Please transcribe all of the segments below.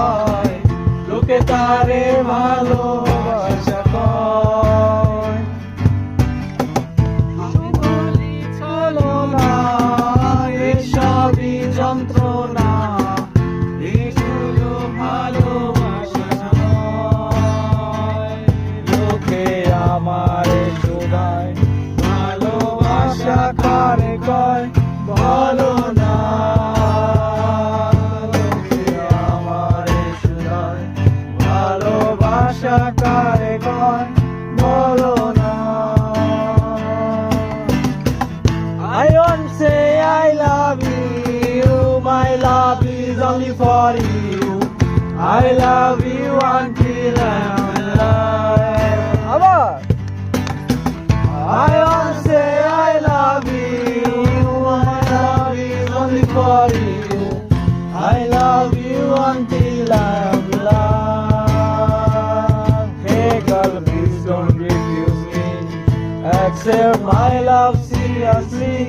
হয়, লোকে তারে ভালোবাসা কয়। আমি বলি ছলনা, এসবই যন্ত্রণা, এগুলো ভালোবাসা নয়। লোকে আমারে শোনায়, ভালোবাসা কারে কয় বলো না। লোকে আমারে শোনায়, ভালোবাসা কারে কয় বলো না। I won't say I love you, my love is only for you. I love you until I'm alive. I won't say I love you, my love is only for you. I love you until I'm alive. Hey girl, please don't refuse me. Accept my love seriously.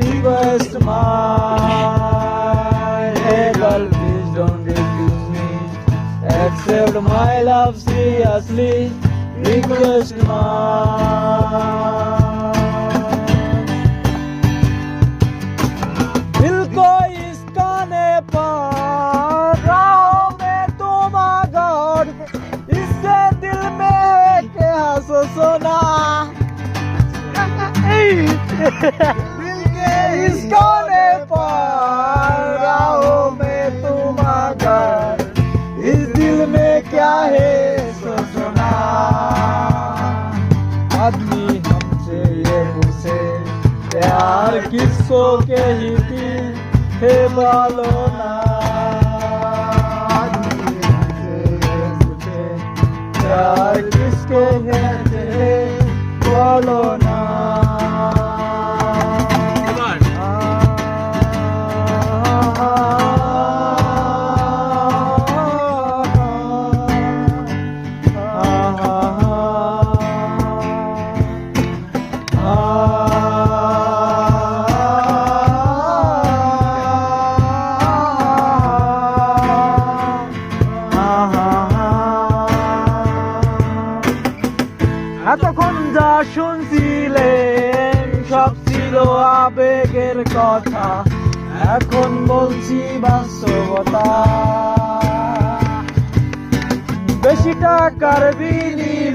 Request mine. Hey girl, please don't refuse me. Accept my love seriously. Request mine. दिल को इस काने पर राहों में तुम आगर, इससे दिल में के हंसो सोना। दिल के इस कोने पर राहों में तुम आगर, इस दिल में क्या है सोचना। आदमी हमसे ये पूछे प्यार किसको कहती है बोलो ना। आदमी हमसे ये पूछे प्यार किसको कहते हैं बोलो ना। এতক্ষণ যা শুনছিলেন সব ছিল আবেগের কথা, এখন বলছি বাস্তবতা। বেশি টাকার বিনিময়ে